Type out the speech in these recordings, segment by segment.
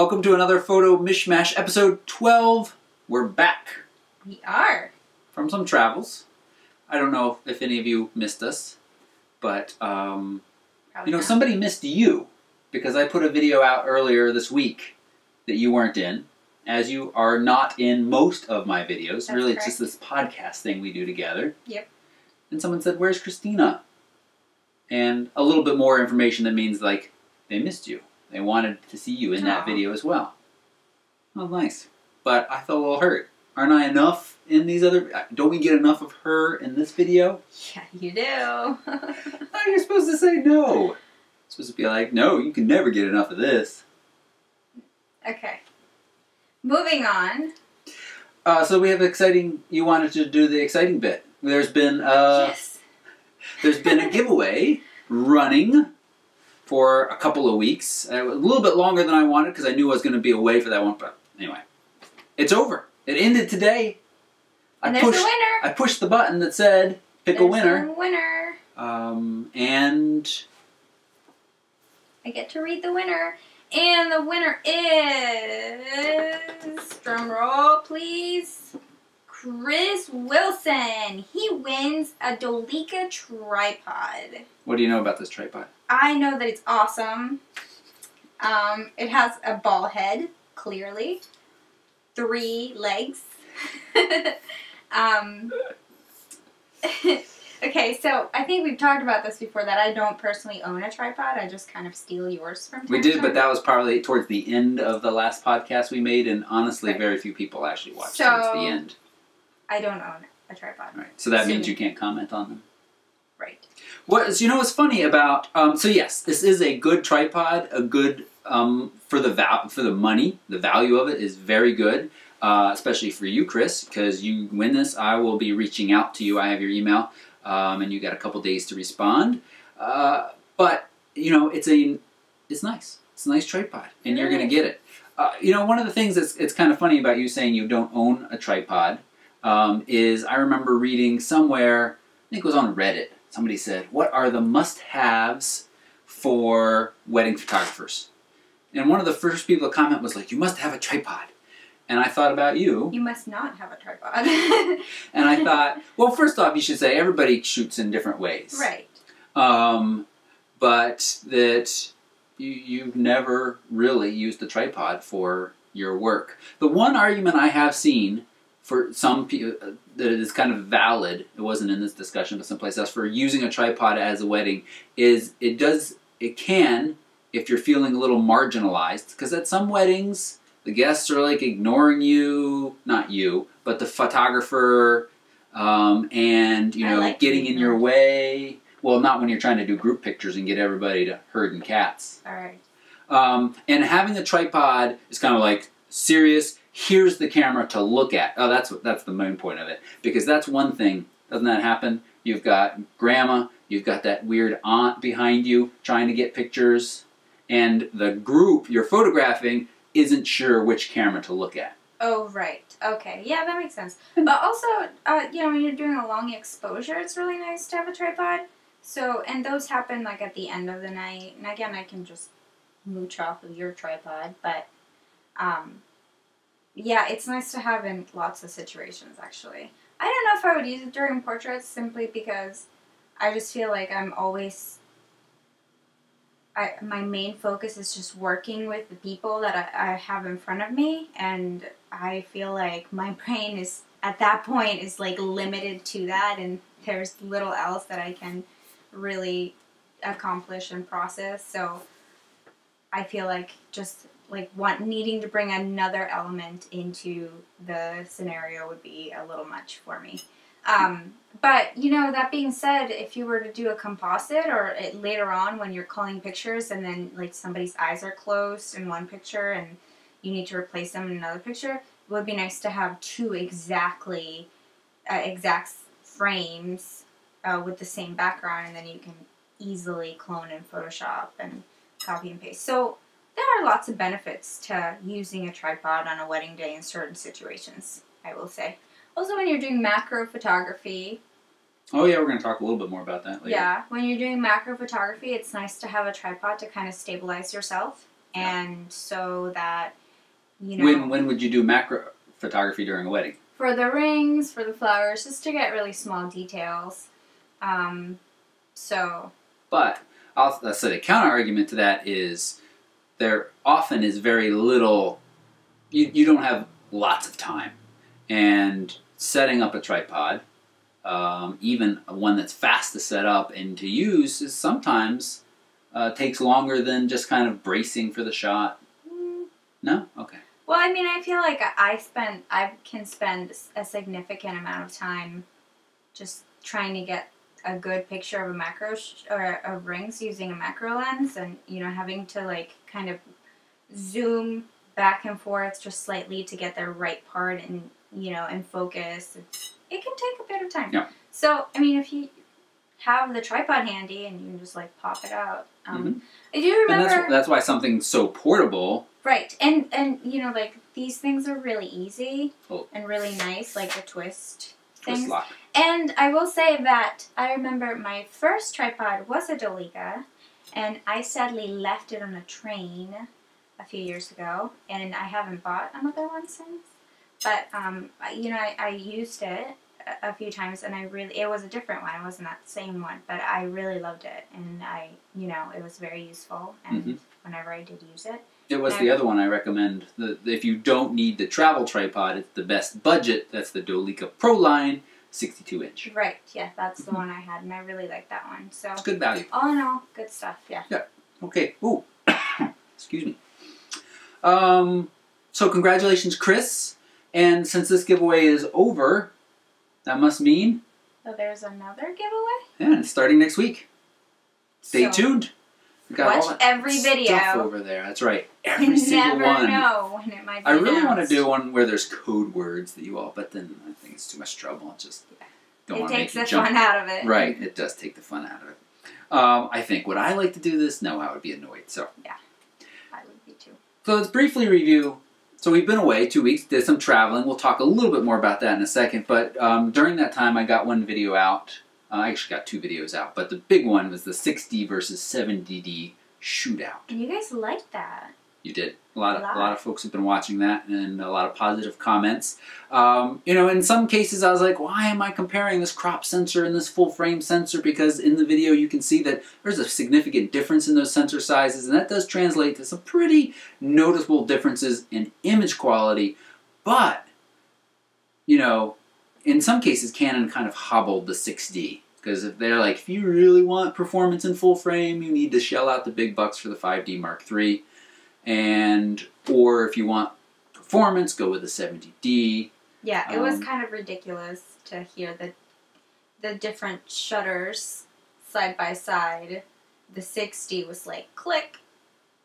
Welcome to another Photo Mish Mash, episode 12. We're back. We are. From some travels. I don't know if any of you missed us, but, somebody missed you, because I put a video out earlier this week that you weren't in, as you are not in most of my videos. That's really, correct. it's just this podcast thing we do together. Yep. And someone said, "Where's Christina?" And a little bit more information that means, like, they missed you. They wanted to see you in that video as well. Oh, nice. But I felt a little hurt. Aren't I enough in these other... Don't we get enough of her in this video? Yeah, you do. Oh, you're supposed to say no. You're supposed to be like, no, you can never get enough of this. Okay. Moving on. So we have exciting... You wanted to do the exciting bit. There's been Yes. There's been a giveaway running for a couple of weeks. A little bit longer than I wanted because I knew I was going to be away for that one. But anyway, it's over. It ended today. And there's a winner. I pushed the button that said pick a winner. There's a winner. And I get to read the winner. And the winner is... Drum roll, please. Chris Wilson. He wins a Dolica tripod. What do you know about this tripod? I know that it's awesome. It has a ball head, clearly. 3 legs. Okay, so I think we've talked about this before, that I don't personally own a tripod. I just kind of steal yours from time We to did, time. but that was probably towards the end of the last podcast we made, and honestly, Right. very few people actually watched So, towards the end. I don't own a tripod. All right, so that means Assuming. you can't comment on them. Right. What's funny about so yes, this is a good tripod, a good for the money. The value of it is very good, especially for you, Chris, because you win this. I will be reaching out to you. I have your email, and you got a couple days to respond. But it's nice. It's a nice tripod, and you're gonna get it. One of the things it's kind of funny about you saying you don't own a tripod is I remember reading somewhere, I think it was on Reddit. Somebody said, what are the must-haves for wedding photographers? And one of the first people to comment was like, you must have a tripod. And I thought about you. You must not have a tripod. And I thought, well, first off, you should say everybody shoots in different ways. Right. But that you've never really used the tripod for your work. The one argument I have seen for some people that is kind of valid, it wasn't in this discussion but someplace else, for using a tripod as a wedding is it can, if you're feeling a little marginalized, because at some weddings the guests are like ignoring you, not you, but the photographer, and getting in your way. Well, not when you're trying to do group pictures and get everybody to herding cats. All right. And having a tripod is kind of like serious. Here's the camera to look at. Oh, that's the main point of it. Because that's one thing. Doesn't that happen? You've got grandma, you've got that weird aunt behind you trying to get pictures, and the group you're photographing isn't sure which camera to look at. Oh, right. Okay. Yeah, that makes sense. But also, when you're doing a long exposure, it's really nice to have a tripod. So, and those happen like at the end of the night. And again, I can just mooch off of your tripod, but, yeah, it's nice to have in lots of situations, actually. I don't know if I would use it during portraits simply because I just feel like I'm always... my main focus is just working with the people that I have in front of me, and I feel like my brain is, at that point, is like limited to that, and there's little else that I can really accomplish and process, so I feel like just needing to bring another element into the scenario would be a little much for me. But, that being said, if you were to do a composite or later on when you're culling pictures and then, like, somebody's eyes are closed in one picture and you need to replace them in another picture, it would be nice to have 2 exact frames with the same background, and then you can easily clone in Photoshop and copy and paste. So there are lots of benefits to using a tripod on a wedding day in certain situations, I will say. Also, when you're doing macro photography, Oh yeah, we're going to talk a little bit more about that later. Yeah, when you're doing macro photography, it's nice to have a tripod to kind of stabilize yourself. and so that, you know. When would you do macro photography during a wedding? For the rings, for the flowers, just to get really small details. But I'll say the counter argument to that is there often is very little. You don't have lots of time, and setting up a tripod, even one that's fast to set up and to use, is sometimes takes longer than just kind of bracing for the shot. No? Okay. Well, I mean, I feel like I can spend a significant amount of time just trying to get a good picture of a macro or of rings using a macro lens, and having to like kind of zoom back and forth just slightly to get the right part and in focus. It can take a bit of time. Yeah. So I mean, if you have the tripod handy and you can just like pop it out. I do remember. And that's why something so portable. Right, and like these things are really easy and really nice, like the twist things. Lock. And I will say that I remember my first tripod was a Dolica, and I sadly left it on a train a few years ago, and I haven't bought another one since. But I used it a few times, and it was a different one. It wasn't that same one, but I really loved it, and it was very useful. And whenever I did use it, it was the other one I recommend. If you don't need the travel tripod, it's the best budget. That's the Dolica Pro line, 62-inch. Right. Yeah, that's the one I had, and I really like that one. So it's good value. All in all, good stuff. Yeah. Yeah. Okay. Ooh. Excuse me. So congratulations, Chris. And since this giveaway is over, that must mean... So there's another giveaway? Yeah, it's starting next week. Stay tuned. We got watch every video. Stuff over there. That's right. Every single one. You never know when it might be I really want to do one where there's code words that you all... But then I think it's too much trouble. Just don't want to make you jump. It takes the fun out of it. Right. It does take the fun out of it. I think, would I like to do this? No, I would be annoyed. So yeah, I would be too. So let's briefly review. So we've been away 2 weeks, did some traveling. We'll talk a little bit more about that in a second. But during that time, I got one video out. I actually got 2 videos out. But the big one was the 6D versus 7DD shootout. And you guys liked that. You did. A lot of folks have been watching that, and a lot of positive comments. In some cases I was like, why am I comparing this crop sensor and this full frame sensor? Because in the video you can see that there's a significant difference in those sensor sizes, and that does translate to some pretty noticeable differences in image quality. But, in some cases Canon kind of hobbled the 6D. Because if they're like, if you really want performance in full frame, you need to shell out the big bucks for the 5D Mark III. Or if you want performance, go with the 70D. Yeah, it was kind of ridiculous to hear the different shutters side by side. The 6D was like click,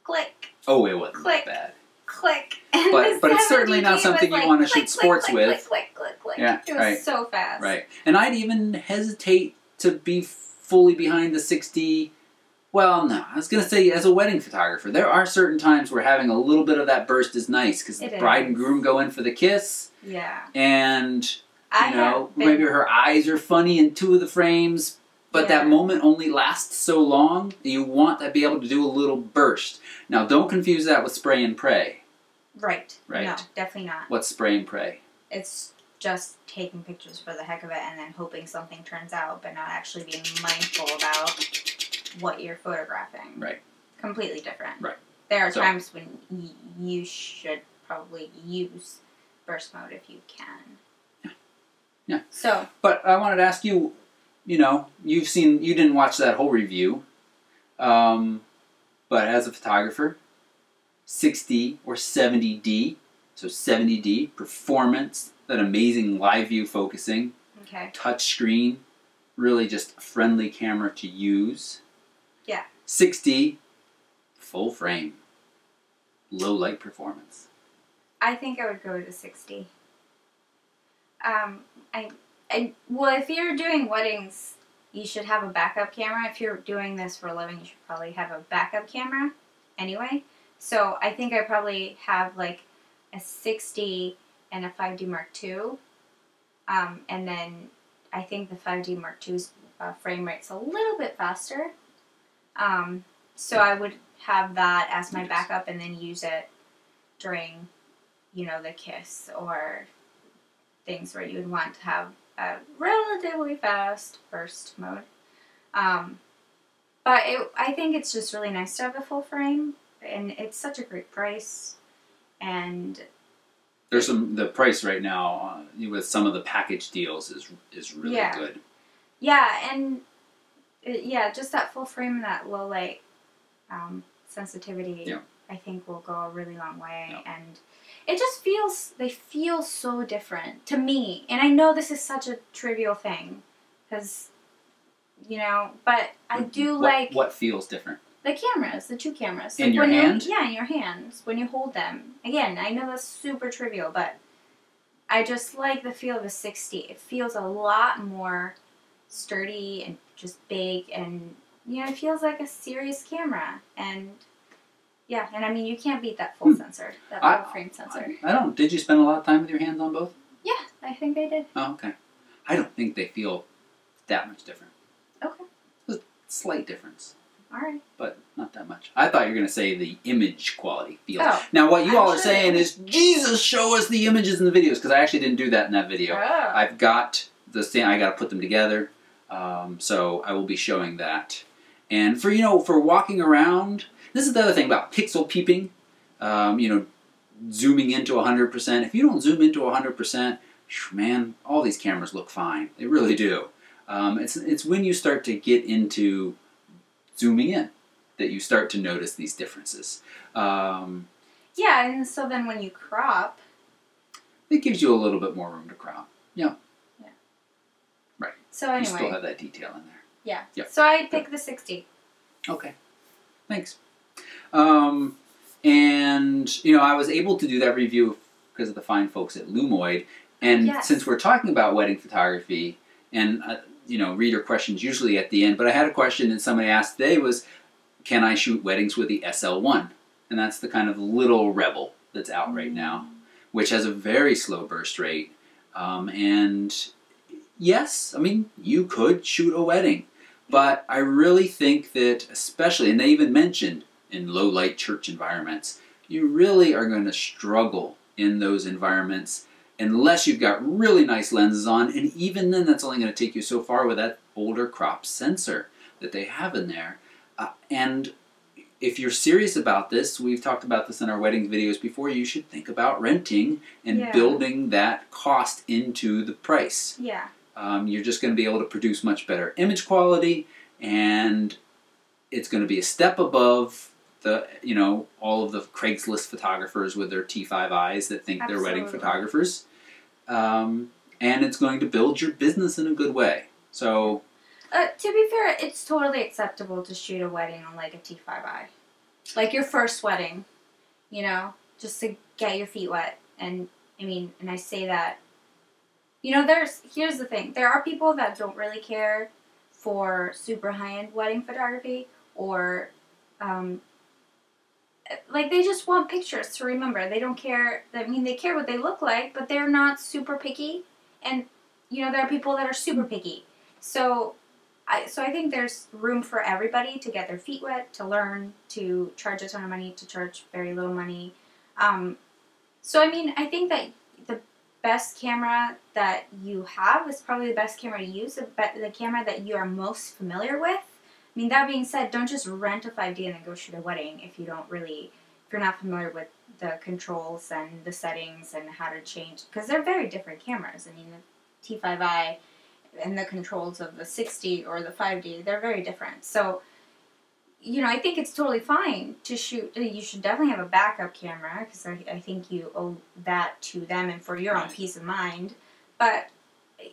click. Oh, it wasn't click, that bad. Click. But it's certainly not something you want to shoot sports with. Click, click, click. Yeah, it was so fast. Right. And I'd even hesitate to be fully behind the 6D. Well, no. I was going to say, as a wedding photographer, there are certain times where having a little bit of that burst is nice, because the bride and groom go in for the kiss. Yeah. And, maybe her eyes are funny in 2 of the frames, but that moment only lasts so long, you want to be able to do a little burst. Now, don't confuse that with spray and pray. Right. No, definitely not. What's spray and pray? It's just taking pictures for the heck of it and then hoping something turns out, but not actually being mindful about what you're photographing. Right. Completely different. Right. There are times when you should probably use burst mode if you can. Yeah. So. But I wanted to ask you, you didn't watch that whole review, but as a photographer, 6D or 70D, so 70D, performance, that amazing live view focusing, touch screen, really just a friendly camera to use. Yeah. 6D, full frame, low light performance. I think I would go with a 60. Well, if you're doing weddings, you should have a backup camera. If you're doing this for a living, you should probably have a backup camera anyway. So I think I probably have like a 60 and a 5D Mark II. And then I think the 5D Mark II's frame rate's a little bit faster. So I would have that as my backup and then use it during, you know, the kiss or things where you would want to have a relatively fast burst mode. But I think it's just really nice to have a full frame, and it's such a great price. And there's the price right now with some of the package deals is really good. Yeah, and just that full frame and that low light sensitivity, I think will go a really long way. And it just they feel so different to me. And I know this is such a trivial thing, because, you know, but I do like... What feels different? The cameras, the two cameras. In your hand? Yeah, in your hands, when you hold them. Again, I know that's super trivial, but I just like the feel of a 60. It feels a lot more sturdy and just big, and, you know, it feels like a serious camera. And, yeah, and I mean, you can't beat that full sensor, that full frame sensor. I don't. Did you spend a lot of time with your hands on both? Yeah, I think I did. Oh, okay. I don't think they feel that much different. Okay. There's a slight difference. All right. But not that much. I thought you were going to say the image quality feels. Oh, now, what you all are saying is, Jesus, show us the images in the videos, because I actually didn't do that in that video. Oh. I've got I got to put them together, so I will be showing that. And for, you know, for walking around, this is the other thing about pixel peeping, you know, zooming into 100%. If you don't zoom into 100%, man, all these cameras look fine. They really do. It's when you start to get into zooming in that you start to notice these differences. Yeah, and so then when you crop... It gives you a little bit more room to crop. Yeah. Yeah. Right. So anyway. You still have that detail in there. Yeah. Yep. So I picked the 60. Okay. Thanks. And, you know, I was able to do that review because of the fine folks at Lumoid. And since we're talking about wedding photography, and, you know, reader questions usually at the end, but I had a question that somebody asked today was, can I shoot weddings with the SL1? And that's the kind of little Rebel that's out right now, which has a very slow burst rate. And yes, I mean, you could shoot a wedding, but I really think that especially, and they even mentioned in low light church environments, you really are going to struggle in those environments unless you've got really nice lenses on, and even then that's only going to take you so far with that older crop sensor that they have in there. And if you're serious about this, we've talked about this in our weddings videos before, you should think about renting and building that cost into the price. Yeah. You're just going to be able to produce much better image quality, and it's going to be a step above the, you know, all of the Craigslist photographers with their T5Is that think they're wedding photographers. And it's going to build your business in a good way. So, to be fair, it's totally acceptable to shoot a wedding on like a T5I. Like your first wedding, you know, just to get your feet wet. And I mean, and I say that, you know, here's the thing. There are people that don't really care for super high-end wedding photography, or like they just want pictures to remember. They don't care. I mean, they care what they look like, but they're not super picky. And, you know, there are people that are super picky. So I think there's room for everybody to get their feet wet, to learn, to charge a ton of money, to charge very little money. So, I mean, I think that the best camera that you have is probably the best camera to use, the camera that you are most familiar with. I mean, that being said, don't just rent a 5D and then go shoot a wedding if you're not familiar with the controls and the settings and how to change, because they're very different cameras. I mean, the T5i and the controls of the 60 or the 5D, they're very different. So, you know, I think it's totally fine to shoot. You should definitely have a backup camera, because I think you owe that to them and for your own peace of mind. But,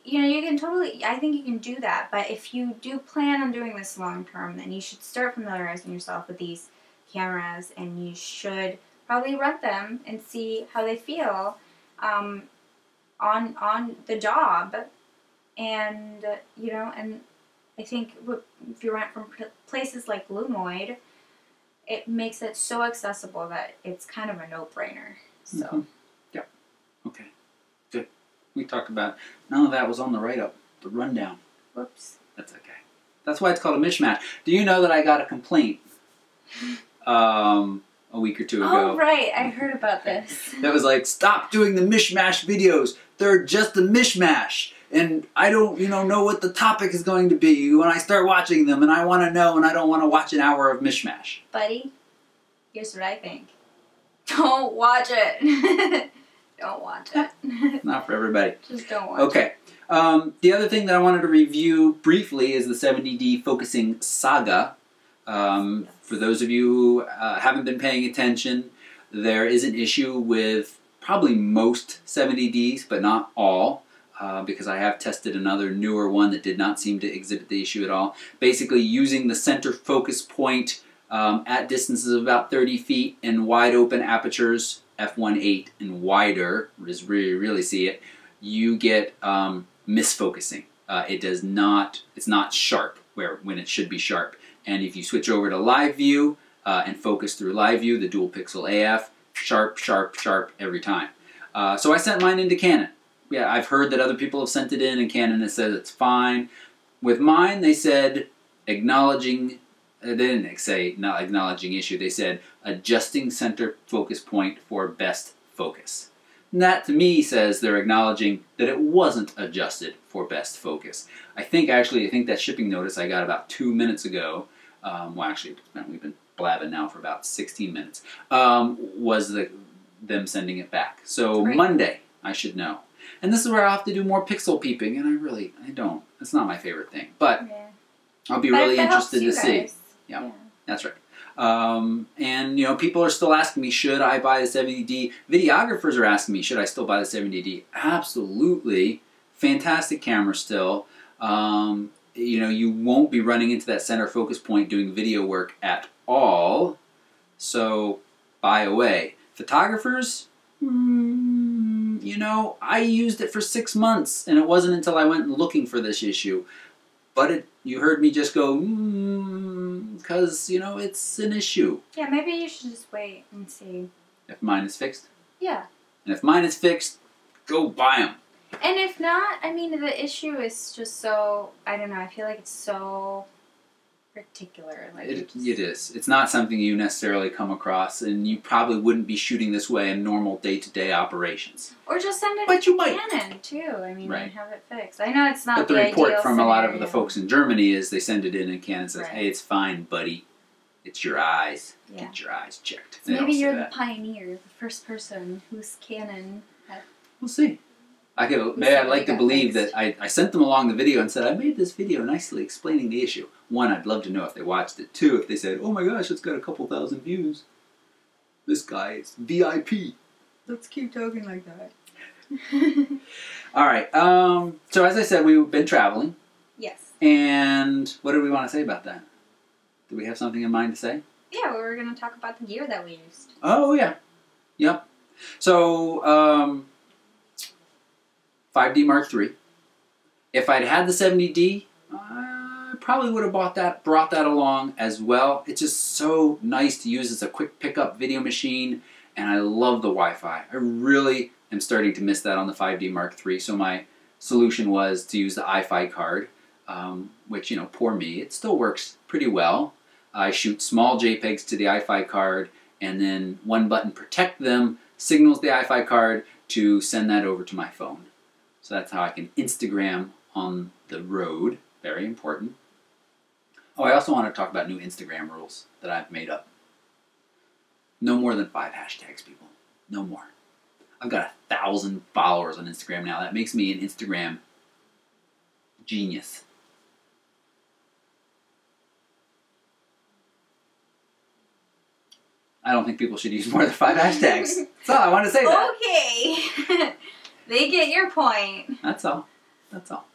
you know, you can I think you can do that. But if you do plan on doing this long term, then you should start familiarizing yourself with these cameras, and you should probably rent them and see how they feel on the job. And, you know, and I think if you rent from places like Lumoid, it makes it so accessible that it's kind of a no-brainer. So, yeah, okay, good. We talked about, none of that was on the write-up, the rundown. Whoops. That's okay. That's why it's called a mishmash. Do you know that I got a complaint a week or two ago. Oh, right. I heard about this. That was like, stop doing the mishmash videos. They're just a mishmash. And I don't, know what the topic is going to be when I start watching them, and I want to know, and I don't want to watch an hour of mishmash. Buddy, here's what I think. Don't watch it. Don't watch it. Not for everybody. Just don't watch it. Okay. The other thing that I wanted to review briefly is the 70D focusing saga. For those of you who haven't been paying attention, there is an issue with probably most 70Ds, but not all. Because I have tested another newer one that did not seem to exhibit the issue at all. Basically, using the center focus point at distances of about 30 feet and wide open apertures, f1.8 and wider, just really see it, you get misfocusing. It's not sharp when it should be sharp. And if you switch over to live view and focus through live view, the dual pixel AF, sharp every time. So I sent mine into Canon. Yeah, I've heard that other people have sent it in and Canon has said it's fine. With mine, they said they didn't say not acknowledging issue, they said adjusting center focus point for best focus. And that to me says they're acknowledging that it wasn't adjusted for best focus. I think that shipping notice I got about 2 minutes ago, well actually we've been blabbing now for about 16 minutes, was them sending it back. So right. Monday I should know. And this is where I'll have to do more pixel peeping, and I don't. It's not my favorite thing. But yeah. I'll be really interested to see. Yeah, that's right. And, people are still asking me, should I buy the 70D? Videographers are asking me, should I still buy the 70D? Absolutely. Fantastic camera still. You won't be running into that center focus point doing video work at all. So, buy away. Photographers? I used it for 6 months, and it wasn't until I went looking for this issue. But you heard me just go, because, it's an issue. Yeah, maybe you should just wait and see. If mine is fixed? Yeah. And if mine is fixed, go buy them. And if not, the issue is just so, I don't know, I feel like it's so particular. Like it is. It's not something you necessarily come across, and you probably wouldn't be shooting this way in normal day-to-day operations. Or just send it to Canon, too. Right. And have it fixed. I know it's not but the report from a lot of the folks in Germany is they send it in and Canon says, hey, it's fine, buddy. It's your eyes. Yeah. Get your eyes checked. So maybe you're the pioneer, the first person whose Canon had... We'll see. I'd like to believe that I sent them along the video and said, I made this video nicely explaining the issue. One, I'd love to know if they watched it. Two, if they said, oh my gosh, it's got a couple thousand views. This guy is VIP. Let's keep talking like that. All right. So as I said, we've been traveling. Yes. And what do we want to say about that? Do we have something in mind to say? Yeah, we were going to talk about the gear that we used. Oh, yeah. Yep. So, 5D Mark III. If I'd had the 70D, I probably would have brought that along as well. It's just so nice to use as a quick pickup video machine, and I love the Wi-Fi. I really am starting to miss that on the 5D Mark III, so my solution was to use the iFi card, which, poor me, it still works pretty well. I shoot small JPEGs to the iFi card, and then one button protect them signals the iFi card to send that over to my phone. So that's how I can Instagram on the road. Very important. Oh, I also want to talk about new Instagram rules that I've made up. No more than 5 hashtags, people. No more. I've got 1,000 followers on Instagram now. That makes me an Instagram genius. I don't think people should use more than 5 hashtags. That's all I want to say. Okay. They get your point. That's all. That's all.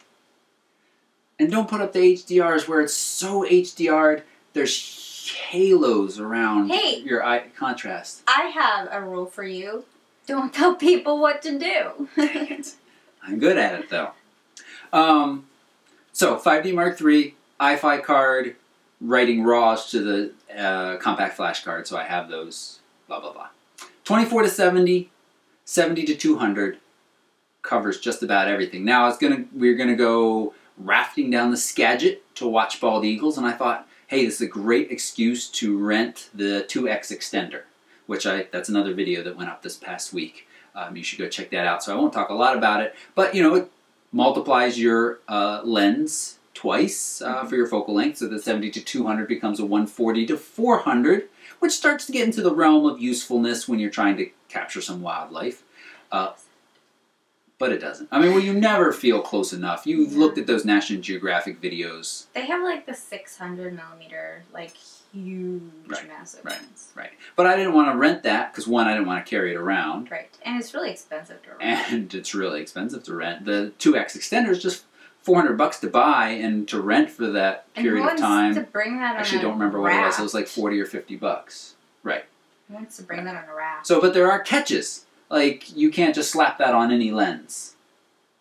And don't put up the HDRs where it's so HDR'd, there's halos around your eye contrast. I have a rule for you. Don't tell people what to do. Dang it. I'm good at it, though. So, 5D Mark III, iFi card, writing RAWs to the compact flash card, so I have those, blah, blah, blah. 24 to 70, 70 to 200. Covers just about everything. Now we're gonna go rafting down the Skagit to watch bald eagles, and I thought, hey, this is a great excuse to rent the 2X extender, which that's another video that went up this past week. You should go check that out. So I won't talk a lot about it, but you know, it multiplies your lens twice for your focal length, so the 70 to 200 becomes a 140 to 400, which starts to get into the realm of usefulness when you're trying to capture some wildlife. But it doesn't. I mean, well, you never feel close enough. You've looked at those National Geographic videos. They have like the 600 millimeter, like huge, massive ones. Right. But I didn't want to rent that because, one, I didn't want to carry it around. Right. And it's really expensive to rent. And it's really expensive to rent. The 2X extender is just $400 to buy, and to rent for that period of time. To bring that on actually, don't remember what it was. It was like $40 or $50. Right. Who wants to bring that on a raft? So, but there are catches. Like, you can't just slap that on any lens,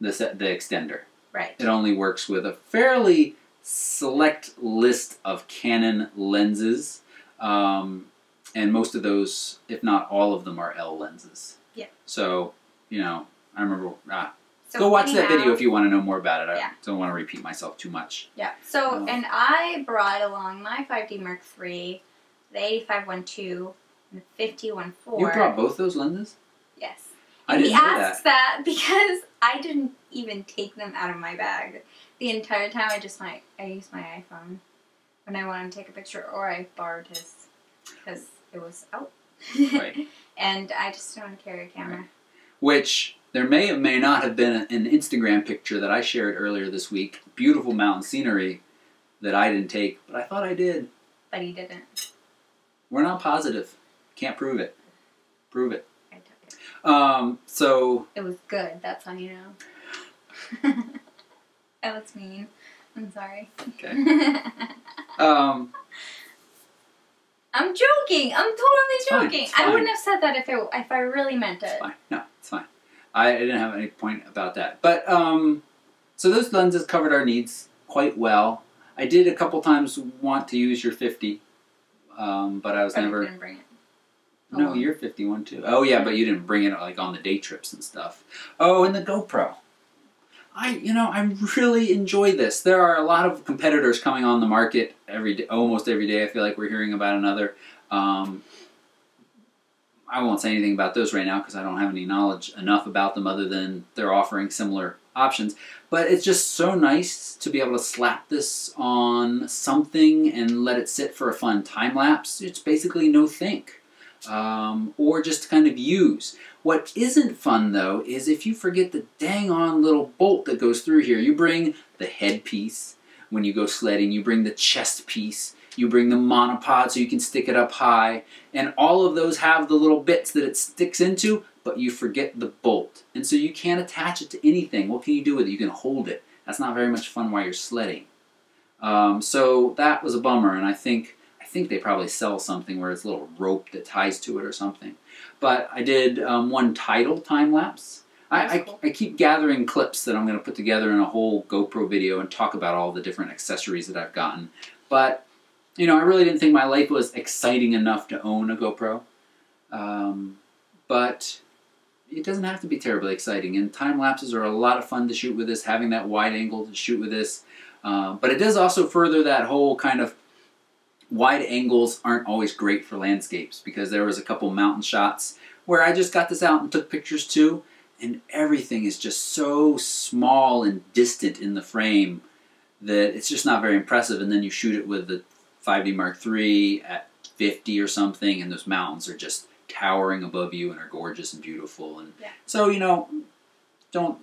the extender. Right. It only works with a fairly select list of Canon lenses. And most of those, if not all of them, are L lenses. Yeah. So, you know, I remember... So go watch that video if you want to know more about it. Yeah. I don't want to repeat myself too much. Yeah. So, and I brought along my 5D Mark III, the 85-1.2, and the 50-1.4. You brought both those lenses? Yes. I didn't know that. He asks that because I didn't even take them out of my bag. The entire time I used my iPhone when I wanted to take a picture, or I borrowed his because it was out. Right. And I just don't want to carry a camera. Right. Which... there may or may not have been an Instagram picture that I shared earlier this week. Beautiful mountain scenery that I didn't take, but I thought I did. But he didn't. We're not positive. Can't prove it. Prove it. I took it. So... it was good. That's how you know. That was mean. I'm sorry. Okay. I'm joking. I'm totally joking. It's fine. I wouldn't have said that if I really meant it. It's fine. No, it's fine. I didn't have any point about that. But, so those lenses covered our needs quite well. I did a couple times want to use your 50, but I was never... didn't bring it. No, your 51 too. Oh yeah, but you didn't bring it like on the day trips and stuff. Oh, and the GoPro. I really enjoy this. There are a lot of competitors coming on the market every day, almost every day. I feel like we're hearing about another. I won't say anything about those right now because I don't have any knowledge enough about them other than they're offering similar options. But it's just so nice to be able to slap this on something and let it sit for a fun time lapse. It's basically no think. Or just kind of use. What isn't fun though is if you forget the dang on little bolt that goes through here. You bring the head piece when you go sledding, you bring the chest piece, you bring the monopod so you can stick it up high, and all of those have the little bits that it sticks into, but you forget the bolt. And so you can't attach it to anything. What can you do with it? You can hold it. That's not very much fun while you're sledding. So that was a bummer, and I think they probably sell something where it's a little rope that ties to it or something. But I did one tidal time-lapse. Cool. I keep gathering clips that I'm going to put together in a whole GoPro video and talk about all the different accessories that I've gotten. But, you know, I really didn't think my life was exciting enough to own a GoPro. But it doesn't have to be terribly exciting. And time-lapses are a lot of fun to shoot with this, having that wide angle to shoot with this. But it does also further that whole kind of wide angles aren't always great for landscapes, because there was a couple mountain shots where I just got this out and took pictures too, and everything is just so small and distant in the frame that it's just not very impressive. And then you shoot it with the 5D Mark III at 50 or something, and those mountains are just towering above you and are gorgeous and beautiful. And so, you know,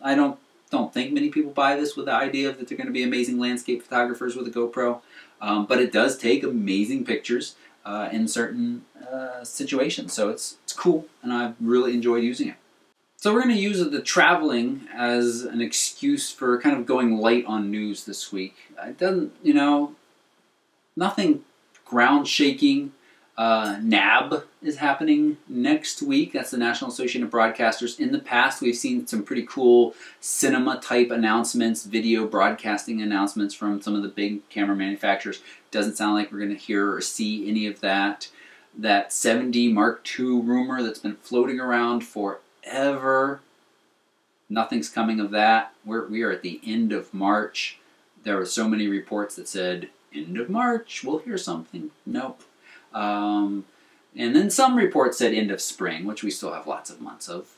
I don't think many people buy this with the idea that they're going to be amazing landscape photographers with a GoPro. But it does take amazing pictures in certain situations. So it's cool, and I've really enjoyed using it. So we're going to use the traveling as an excuse for kind of going light on news this week. It doesn't, you know, nothing ground-shaking. NAB is happening next week. That's the National Association of Broadcasters. In the past, we've seen some pretty cool cinema-type announcements, video broadcasting announcements from some of the big camera manufacturers. Doesn't sound like we're going to hear or see any of that. That 7D Mark II rumor that's been floating around forever. Nothing's coming of that. We are at the end of March. There were so many reports that said end of March, we'll hear something. Nope. And then some reports said end of spring, which we still have lots of months of.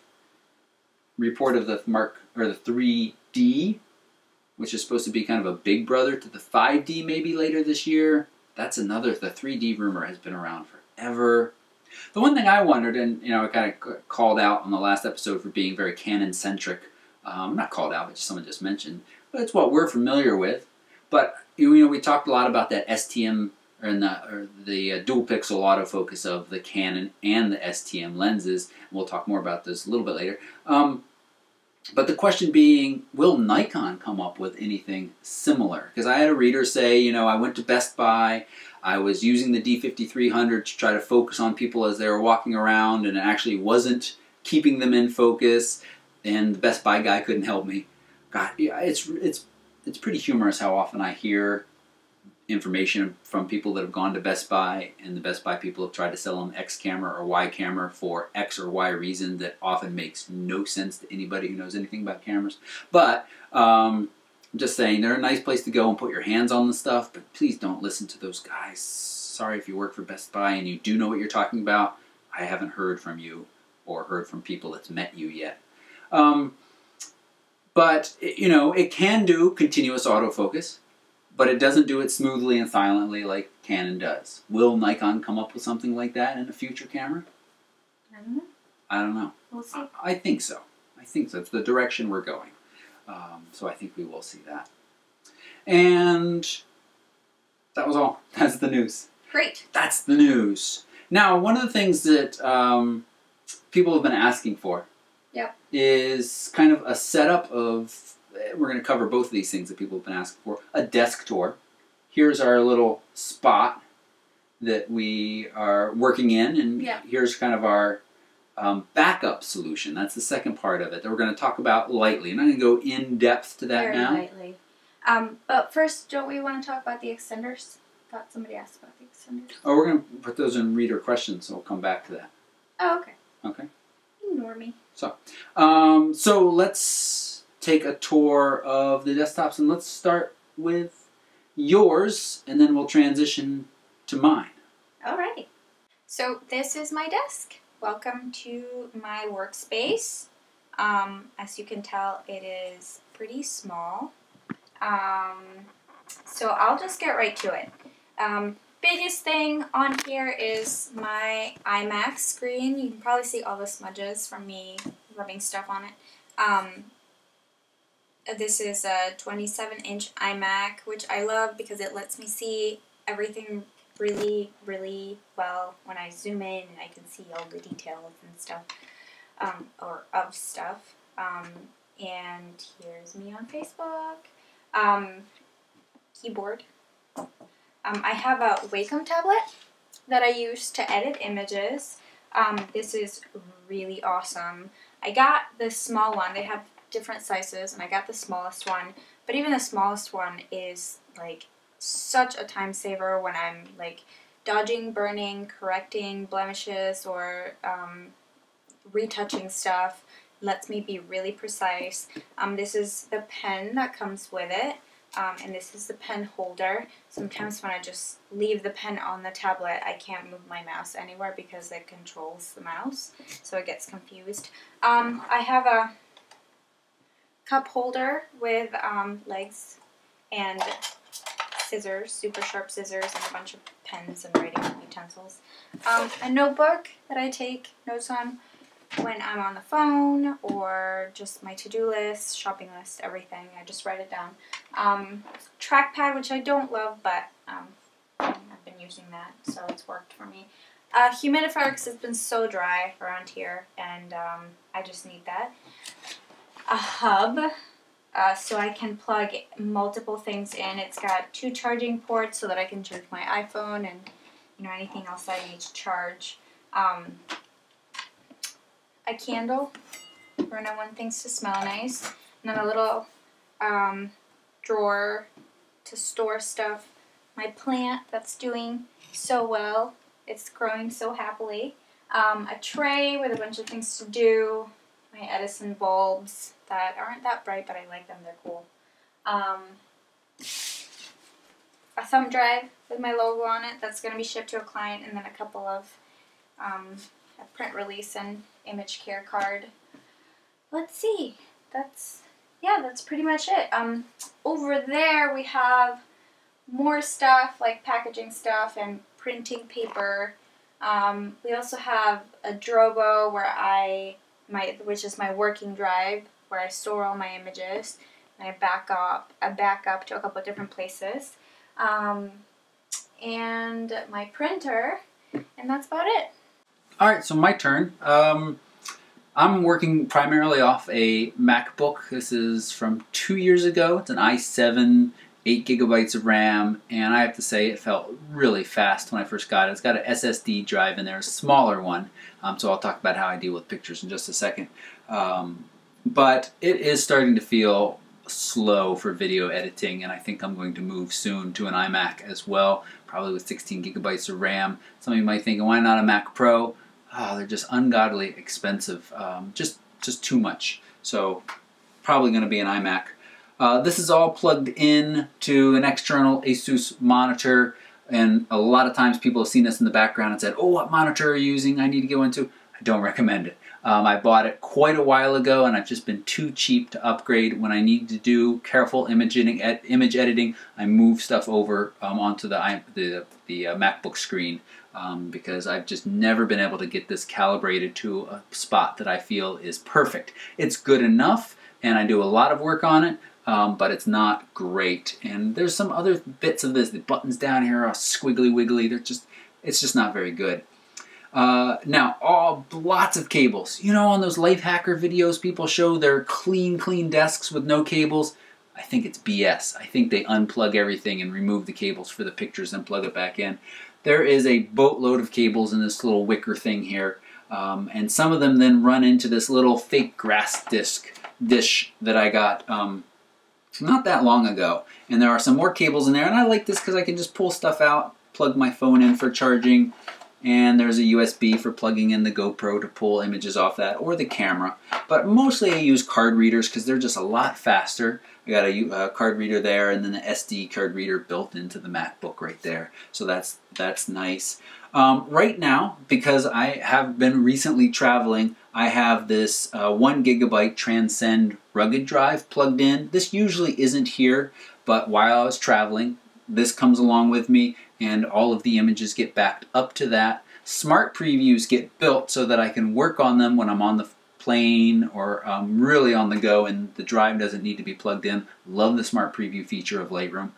Report of the the 3D, which is supposed to be kind of a big brother to the 5D maybe later this year. That's another, the 3D rumor has been around forever. The one thing I wondered, and you know, I kind of called out on the last episode for being very Canon centric. Not called out, but someone just mentioned. But it's what we're familiar with. But you know, we talked a lot about that STM or the dual pixel autofocus of the Canon and the STM lenses. We'll talk more about this a little bit later. But the question being, will Nikon come up with anything similar? Because I had a reader say, you know, I went to Best Buy, I was using the D5300 to try to focus on people as they were walking around, and it actually wasn't keeping them in focus, and the Best Buy guy couldn't help me. God, yeah, it's pretty humorous how often I hear information from people that have gone to Best Buy, and the Best Buy people have tried to sell them X camera or Y camera for X or Y reason that often makes no sense to anybody who knows anything about cameras. But I'm just saying, they're a nice place to go and put your hands on the stuff, but please don't listen to those guys. Sorry if you work for Best Buy and you do know what you're talking about. I haven't heard from you or heard from people that's met you yet. But, you know, it can do continuous autofocus, but it doesn't do it smoothly and silently like Canon does. Will Nikon come up with something like that in a future camera? I don't know. I don't know. We'll see. I think so. I think so. It's the direction we're going. So I think we will see that. And that was all. That's the news. Great. That's the news. Now, one of the things that people have been asking for is kind of a setup of, we're going to cover both of these things that people have been asking for, a desk tour. Here's our little spot that we are working in, and here's kind of our backup solution. That's the second part of it that we're going to talk about lightly. I'm not going to go in depth to that now. Very lightly. But first, don't we want to talk about the extenders? I thought somebody asked about the extenders. Oh, we're going to put those in reader questions, so we'll come back to that. Oh, okay. Okay. Ignore me. So let's take a tour of the desktops, and let's start with yours, and then we'll transition to mine. Alrighty. So this is my desk. Welcome to my workspace. As you can tell, it is pretty small. So I'll just get right to it. Biggest thing on here is my iMac screen. You can probably see all the smudges from me rubbing stuff on it. This is a 27-inch iMac, which I love because it lets me see everything really, really well when I zoom in and I can see all the details and stuff, or of stuff. And here's me on Facebook. Keyboard. I have a Wacom tablet that I use to edit images. This is really awesome. I got the small one. They have different sizes, and I got the smallest one. But even the smallest one is like such a time saver when I'm like dodging, burning, correcting blemishes, or retouching stuff. Lets me be really precise. This is the pen that comes with it. And this is the pen holder. Sometimes when I just leave the pen on the tablet, I can't move my mouse anywhere because it controls the mouse, so it gets confused. I have a cup holder with legs and scissors, super sharp scissors, and a bunch of pens and writing utensils. A notebook that I take notes on when I'm on the phone, or just my to-do list, shopping list, everything. I just write it down. Trackpad, which I don't love, but I've been using that, so it's worked for me. Humidifier, because it's been so dry around here, and I just need that. A hub, so I can plug multiple things in. It's got 2 charging ports so that I can charge my iPhone and anything else I need to charge. A candle for when I want things to smell nice, and then a little drawer to store stuff. My plant that's doing so well, it's growing so happily. A tray with a bunch of things to do. My Edison bulbs that aren't that bright, but I like them, they're cool. a thumb drive with my logo on it that's going to be shipped to a client, and then a couple of a print release and image care card. Let's see. That's pretty much it. Over there we have more stuff like packaging stuff and printing paper. We also have a Drobo where which is my working drive, where I store all my images, and I back up to a couple of different places. And my printer, and that's about it. Alright, so my turn. I'm working primarily off a MacBook. This is from 2 years ago. It's an i7, 8 gigabytes of RAM, and I have to say it felt really fast when I first got it. It's got an SSD drive in there, a smaller one, so I'll talk about how I deal with pictures in just a second. But it is starting to feel slow for video editing, and I think I'm going to move soon to an iMac as well, probably with 16 gigabytes of RAM. Some of you might think, why not a Mac Pro? Oh, they're just ungodly expensive, just too much. So probably going to be an iMac. This is all plugged in to an external Asus monitor, and a lot of times people have seen this in the background and said, oh, what monitor are you using? I need to go into. I don't recommend it. I bought it quite a while ago, and I've just been too cheap to upgrade. When I need to do careful image editing, I move stuff over onto the MacBook screen because I've just never been able to get this calibrated to a spot that I feel is perfect. It's good enough, and I do a lot of work on it, but it's not great. And there's some other bits of this. The buttons down here are squiggly wiggly. It's just not very good. Now, lots of cables. You know, on those life hacker videos, people show their clean desks with no cables. I think it's BS. I think they unplug everything and remove the cables for the pictures and plug it back in. There is a boatload of cables in this little wicker thing here, and some of them then run into this little fake grass dish that I got not that long ago. And there are some more cables in there, and I like this because I can just pull stuff out, plug my phone in for charging, and there's a USB for plugging in the GoPro to pull images off that, or the camera. But mostly I use card readers because they're just a lot faster. I got a card reader there, and then the SD card reader built into the MacBook right there. So that's nice. Right now, because I have been recently traveling, I have this 1 gigabyte Transcend rugged drive plugged in. This usually isn't here, but while I was traveling, this comes along with me, and all of the images get backed up to that. Smart previews get built so that I can work on them when I'm on the plane or really on the go and the drive doesn't need to be plugged in. Love the smart preview feature of Lightroom.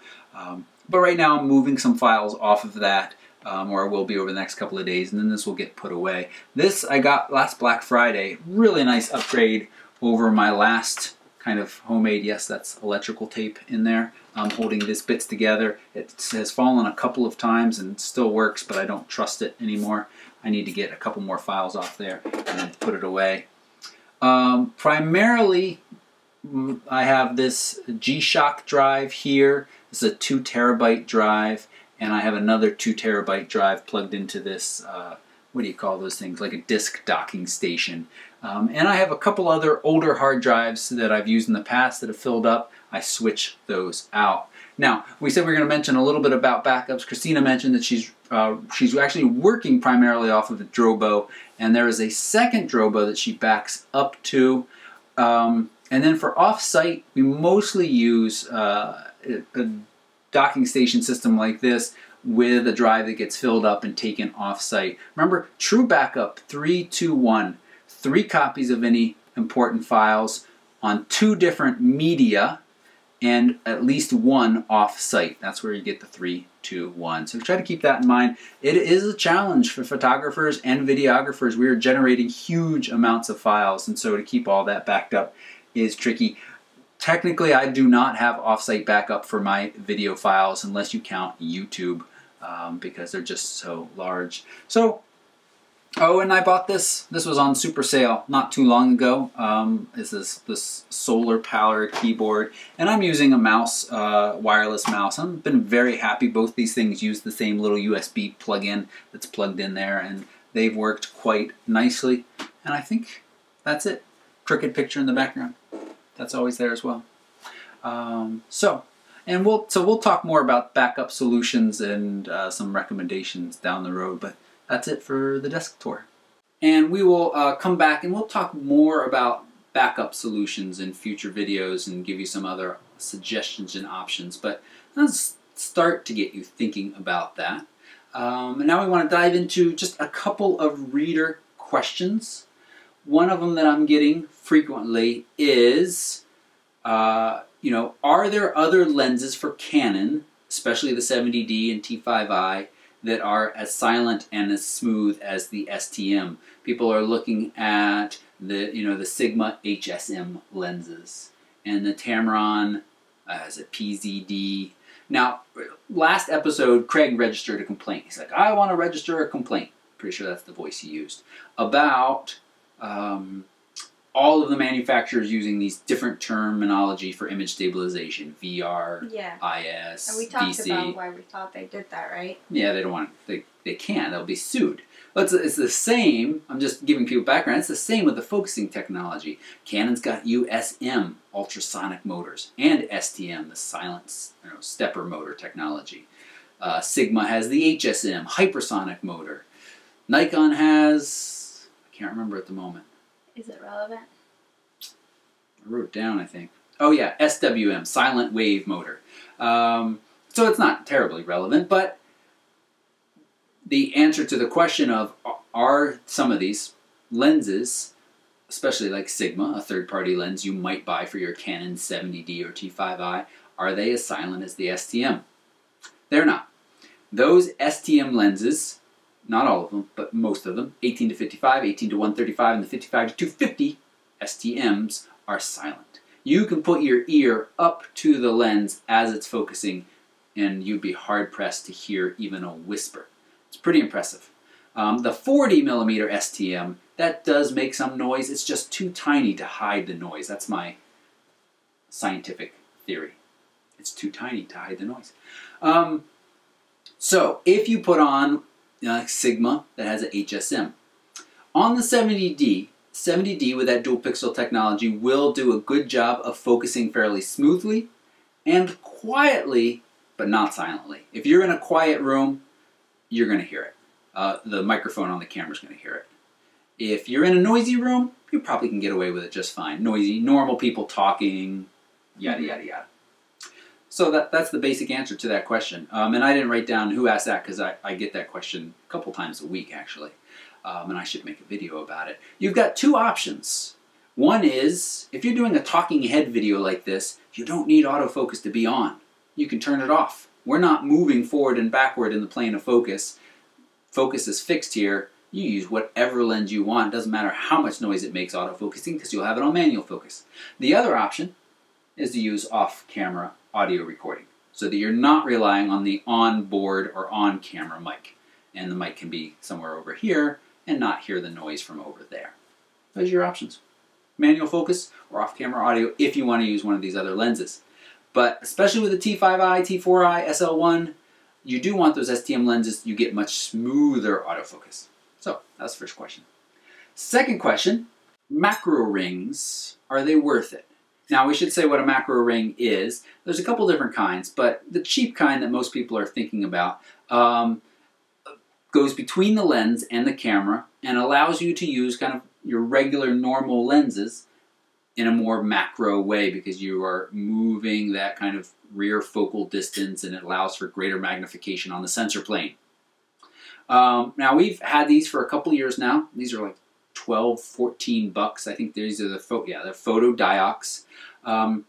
But right now I'm moving some files off of that, or I will be over the next couple of days, and then this will get put away. This I got last Black Friday. Really nice upgrade over my last kind of homemade, yes, that's electrical tape in there. I'm holding these bits together. It has fallen a couple of times and still works, but I don't trust it anymore. I need to get a couple more files off there and then put it away. Primarily, I have this G-Shock drive here. This is a 2 terabyte drive, and I have another 2 terabyte drive plugged into this, what do you call those things, like a disk docking station. And I have a couple other older hard drives that I've used in the past that have filled up. I switch those out. Now, we said we were going to mention a little bit about backups. Christina mentioned that she's actually working primarily off of the Drobo, and there is a second Drobo that she backs up to. And then for off-site, we mostly use a docking station system like this with a drive that gets filled up and taken off-site. Remember, true backup, 3, 2, 1. 3 copies of any important files on 2 different media, and at least 1 off-site. That's where you get the 3, 2, 1. So try to keep that in mind. It is a challenge for photographers and videographers. We are generating huge amounts of files, and so to keep all that backed up is tricky. Technically, I do not have off-site backup for my video files unless you count YouTube, because they're just so large. So, oh, and I bought this. This was on super sale not too long ago. This is this solar-powered keyboard, and I'm using a mouse, wireless mouse. I've been very happy. Both these things use the same little USB plug-in that's plugged in there, and they've worked quite nicely. And I think that's it. Crooked picture in the background. That's always there as well. And we'll talk more about backup solutions and some recommendations down the road, but that's it for the desk tour. And we will come back and we'll talk more about backup solutions in future videos and give you some other suggestions and options, but let's start to get you thinking about that. And now we want to dive into just a couple of reader questions. One of them that I'm getting frequently is, you know, are there other lenses for Canon, especially the 70D and T5i, that are as silent and as smooth as the STM? People are looking at the, you know, the Sigma HSM lenses and the Tamron as a PZD. Now, last episode, Craig registered a complaint. He's like, I want to register a complaint. Pretty sure that's the voice he used. About all of the manufacturers using these different terminology for image stabilization. VR, IS, and we talked VC. about why we thought they did that, right? Yeah, they don't want, they can't. They'll be sued. But it's the same. I'm just giving people background. It's the same with the focusing technology. Canon's got USM, ultrasonic motors, and STM, the silent stepper motor technology. Sigma has the HSM, hypersonic motor. Nikon has, I can't remember at the moment. Is it relevant? I wrote it down, I think. Oh yeah, SWM, silent wave motor. So it's not terribly relevant, but the answer to the question of are some of these lenses, especially like Sigma, a third-party lens you might buy for your Canon 70D or T5i, are they as silent as the STM? They're not. Those STM lenses, not all of them, but most of them, 18 to 55, 18 to 135, and the 55 to 250 STMs are silent. You can put your ear up to the lens as it's focusing and you'd be hard-pressed to hear even a whisper. It's pretty impressive. The 40mm STM, that does make some noise. It's just too tiny to hide the noise. That's my scientific theory. It's too tiny to hide the noise. So if you put on Sigma that has an HSM, on the 70D with that dual pixel technology will do a good job of focusing fairly smoothly and quietly, but not silently. If you're in a quiet room, you're going to hear it. The microphone on the camera is going to hear it. If you're in a noisy room, you probably can get away with it just fine. Noisy, normal people talking, yada, yada, yada. So that's the basic answer to that question. And I didn't write down who asked that because I get that question a couple times a week, actually. And I should make a video about it. You've got two options. One is, if you're doing a talking head video like this, you don't need autofocus to be on. You can turn it off. We're not moving forward and backward in the plane of focus. Focus is fixed here. You use whatever lens you want. It doesn't matter how much noise it makes autofocusing because you'll have it on manual focus. The other option is to use off-camera audio recording so that you're not relying on the on-board or on-camera mic. And the mic can be somewhere over here and not hear the noise from over there. Those are your options. Manual focus or off-camera audio if you want to use one of these other lenses. But especially with the T5i, T4i, SL1, you do want those STM lenses. You get much smoother autofocus. So that's the first question. Second question, macro rings, are they worth it? Now we should say what a macro ring is. There's a couple different kinds, but the cheap kind that most people are thinking about goes between the lens and the camera and allows you to use kind of your regular normal lenses in a more macro way because you are moving that kind of rear focal distance and it allows for greater magnification on the sensor plane. Now we've had these for a couple years now. These are like 12, 14 bucks. I think these are the they're photo diox. Can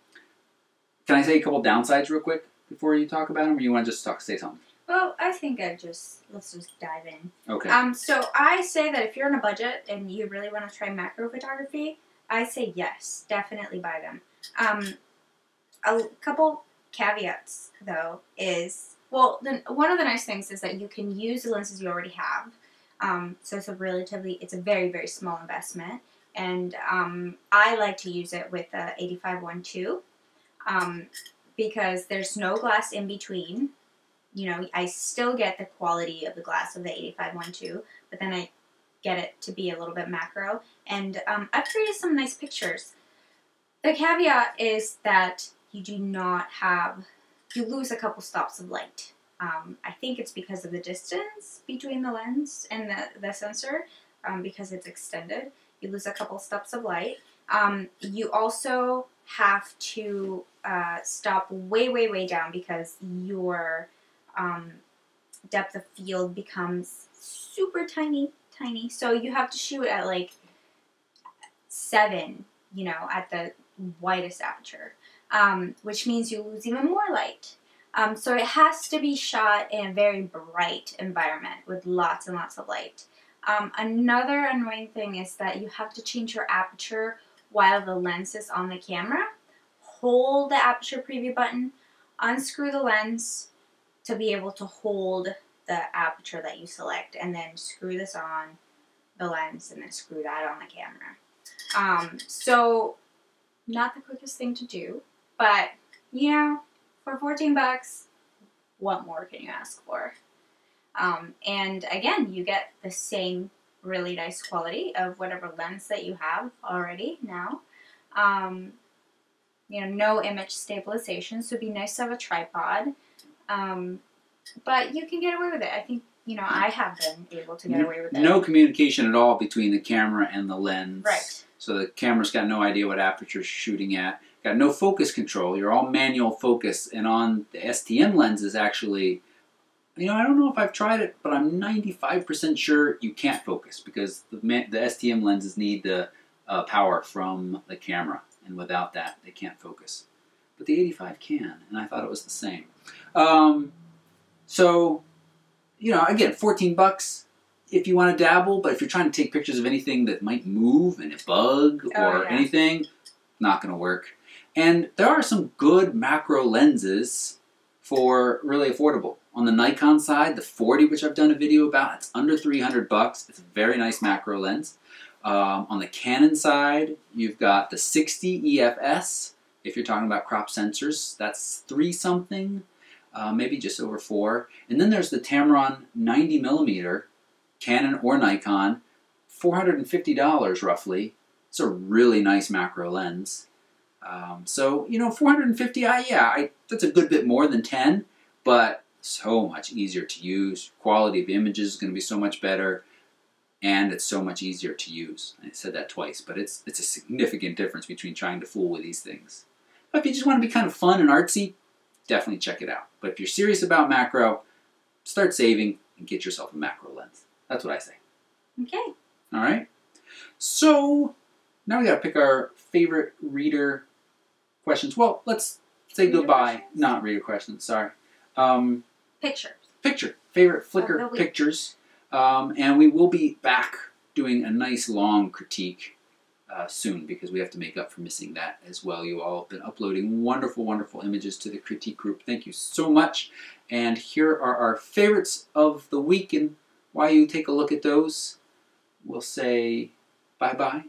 I say a couple downsides real quick before you talk about them, or you want to just say something? Well, I think let's just dive in. Okay. So I say that if you're on a budget and you really want to try macro photography, I say yes, definitely buy them. A couple caveats though is, well, one of the nice things is that you can use the lenses you already have. So it's a very, very small investment. And I like to use it with the 85-1.2 because there's no glass in between. You know, I still get the quality of the glass of the 85-1.2, but then I get it to be a little bit macro. And I've created some nice pictures. The caveat is that you do not have you lose a couple stops of light. I think it's because of the distance between the lens and the sensor, because it's extended. You lose a couple stops of light. You also have to stop way, way, way down because your depth of field becomes super tiny. So you have to shoot at like 7, you know, at the widest aperture, which means you lose even more light. So it has to be shot in a very bright environment with lots and lots of light. Another annoying thing is that you have to change your aperture while the lens is on the camera. Hold the aperture preview button, unscrew the lens to be able to hold the aperture that you select, and then screw this on the lens and then screw that on the camera. So not the quickest thing to do, but you know, for 14 bucks, what more can you ask for? And again, you get the same really nice quality of whatever lens that you have already now. You know, no image stabilization, so it'd be nice to have a tripod. But you can get away with it. I think, you know, I have been able to get away with it. No communication at all between the camera and the lens. Right. So the camera's got no idea what aperture you're shooting at. Got no focus control. You're all manual focus. And on the STM lenses, actually, you know, I don't know if I've tried it, but I'm 95% sure you can't focus because the STM lenses need the power from the camera. And without that, they can't focus. But the 85 can, and I thought it was the same. So, you know, again, 14 bucks if you want to dabble, but if you're trying to take pictures of anything that might move and a bug or anything, not going to work. And there are some good macro lenses for really affordable. On the Nikon side, the 40, which I've done a video about, it's under 300 bucks. It's a very nice macro lens. On the Canon side, you've got the 60 EFS. If you're talking about crop sensors, that's 3 something, maybe just over 4. And then there's the Tamron 90mm, Canon or Nikon, $450 roughly. It's a really nice macro lens. So, you know, 450, that's a good bit more than 10, but so much easier to use. Quality of images is going to be so much better. And it's so much easier to use. I said that twice, but it's a significant difference between trying to fool with these things. But if you just want to be kind of fun and artsy, definitely check it out. But if you're serious about macro, start saving and get yourself a macro lens. That's what I say. Okay. All right. So now we got to pick our favorite reader questions. Well, let's say Reader goodbye. questions? Not reader questions. Sorry. Pictures. Picture. Favorite Flickr pictures. And we will be back doing a nice long critique soon because we have to make up for missing that as well. You all have been uploading wonderful, wonderful images to the critique group. Thank you so much. And here are our favorites of the week, and while you take a look at those, we'll say bye-bye.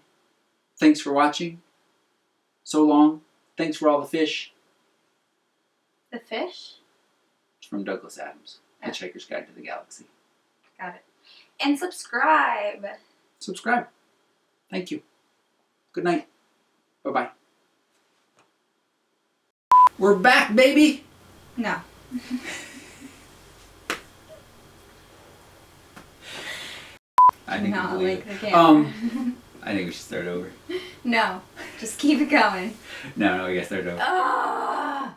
Thanks for watching. So long. Thanks for all the fish. The fish? It's from Douglas Adams, Hitchhiker's Guide to the Galaxy. Got it. And subscribe. Subscribe. Thank you. Good night. Bye-bye. We're back, baby! No. I think not we like the camera. I think we should start over. No. Just keep it going. No, we gotta start over. Ah!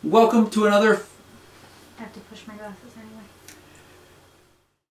Welcome to another... I have to push my glasses anyway.